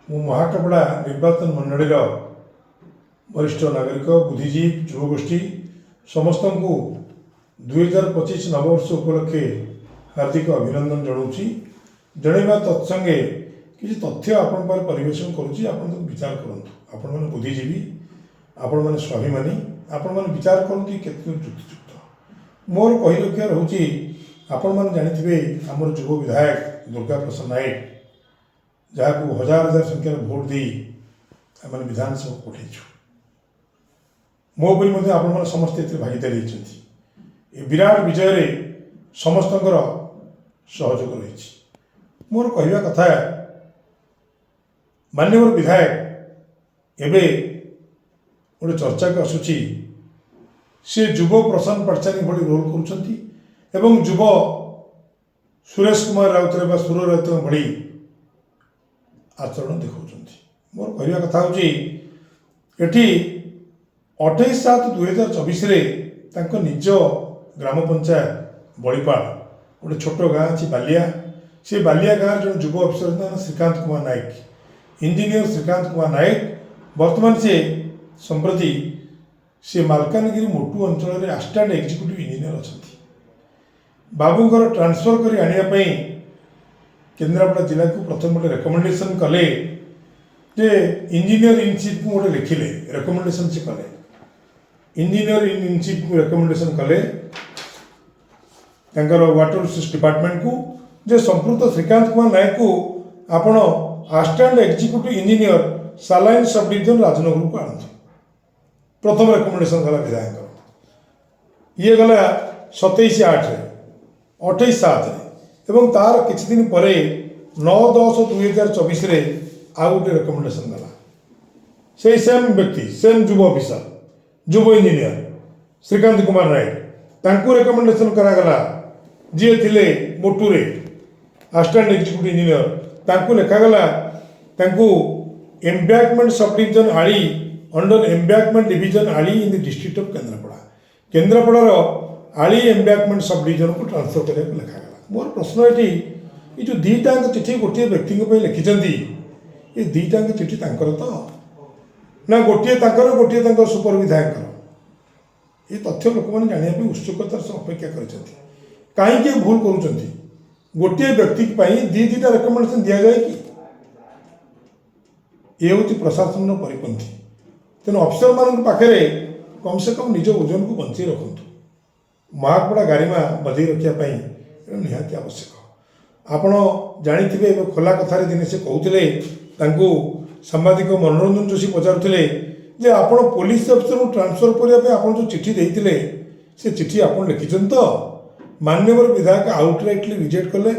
ମୁଁ ମହାକାପଡ଼ା ନିର୍ବାଚନ ମଣ୍ଡଳୀର वरिष्ठ नागरिक बुद्धिजीवी युवगोष्ठी समस्त को 2025 नववर्ष उपलक्षे हार्दिक अभिनंदन जनाऊँगी। जनवा तत्संगे किसी तथ्य आपण पर परिवेशन करुँची आपण विचार करूँ। आपण मैंने बुद्धिजीवी, आपण मैंने स्वाभिमानी, आपण मैंने विचार करती केते युक्तियुक्त। मोर कही रखा रोचे आपण मैंने जानिथिबे आमर युव विधायक दुर्गा प्रसाद नायक जहाँ को हजार हजार संख्यार भोट दे आम विधानसभा पठेचु। मो पर आपण समस्ते भागीदारी होती विराट विजय रे समस्त सहयोग रही। मोर कहवा कथा माननीय विधायक एवं गोटे चर्चा को आसूची सी युव प्रशांत पाठशाणी भली रोल कर युव सुरेश कुमार राउतर सुर राउत भली आचरण देखा। मोर कहवा कथा हूँ एटी 28/7/2024 निज ग्राम पंचायत बड़ीपाल गोटे छोट गाँ अच्छी बालिया से बालिया गाँव जो युव अफिसर श्रीकांत कुमार नायक इंजीनियर श्रीकांत कुमार नायक वर्तमान से संप्रति से मालकानगिरी मोटू अंचल में असिस्टेंट एग्जीक्यूटिव इंजीनियर अच्छा बाबूंर ट्रांसफर कर आने केन्द्रापड़ा जिला को प्रथम गोटे रेकमेंडेशन कले जे इंजीनियर इन चीफ को गोटे लिखिले रेकमेंडेशन से कले इंजीनियर इन चीफ को रेकमेंडेशन कले वाटर रिसोर्स डिपार्टमेंट को जे संपूर्ण श्रीकांत कुमार नायक को आपण assistant executive engineer saline sub division Rajnagar को आनते प्रथम रेकमेंडेशन गला विधायक ये गला 27/8 28/7 एवं तार किछि दिन परे 9/10/2024 रे आ गोटे रेकमेंडेशन गला से सेम व्यक्ति सेम युव अफिसर युव इंजीनियर श्रीकांत कुमार नायक तांकू रेकमेंडेशन करागला जी थिले मोटूरे असिस्टेंट एग्जीक्यूटिव इंजीनियर तांकू लिखागला तांकू एम्बैकमेंट सब डिविजन आली अंडर एम्बैकमेंट डिविजन आली in the district of Kendrapara आली एम्बैकमेंट सब डिविजन को ट्रांसफर करने को लिखागला। मोर प्रश्न ये जो दीटा चिठी गोटे व्यक्ति लिखिं ये दीटा चिठी तांकर तो ना गोटे गोटे सुपर विधायक ये तथ्य लोक मैंने जानापी उत्सुकतार से अपेक्षा कर कहीं भूल कर गोटे व्यक्ति दीटा रेकमेंडेशन दि जाए कि ये हूँ प्रशासन परिपंथी। तेणु अफिसर मान पाखे कम से कम निज ओजन को बंची रखु महाकपड़ा गारिमा बधई रखापी निहाती आवश्यक। आपण जानी खोला कथार दिन से कहते सांबादिक मनोरंजन जोशी पचारुले जे आपण पुलिस अफिसर को ट्रांसफर करने आप जो चिठी देते से चिठी आप लिखिं तो माननीय विधायक आउटराइटली रिजेक्ट कले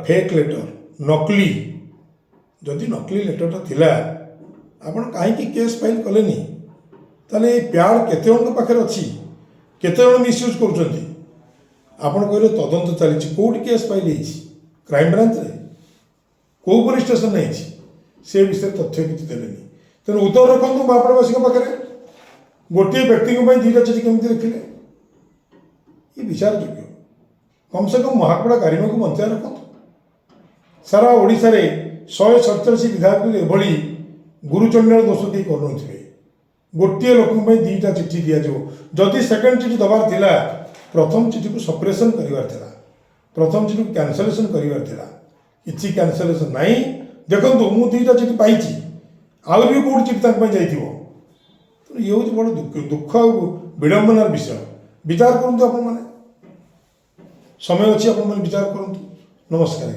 फेक लेटर नकली जदि नकली लेटरटा थिला आपण कहीं केस फाइल कले ताले प्यार केते पाखे अच्छी केते मिसयूज कर आपण कहले तदंत चली Kaut case file crime branch रे कौ पुलिस स्टेशन नहीं से विषय तथ्य किसी देने तेणु उत्तर रखु महापड़ावासी पाखे गोटे व्यक्ति दीटा चिठी केमती लिखिले ये विचार योग्य। कम से कम महाकपड़ा गारिमा को बंचा रखु। सारा ओडिशा रे 147 विधायक एभली गुरुचंडाल दोष कहीं कर गोटे लोक दीटा चिठी दि जदि सेकेंड चिठी दबार थिला प्रथम चिठी को सप्रेसन करार थिला प्रथम चिठी को कैंसलेशन करार थिला किसी कैंसलेशन नहीं। देखो मु दीटा चिठी पाई आहरी भी कौट चिठी जाइए ये हूँ बड़ दुख विडंबनार विषय। विचार करूँ आपण मैंने समय अच्छी आप विचार करूँ। नमस्कार।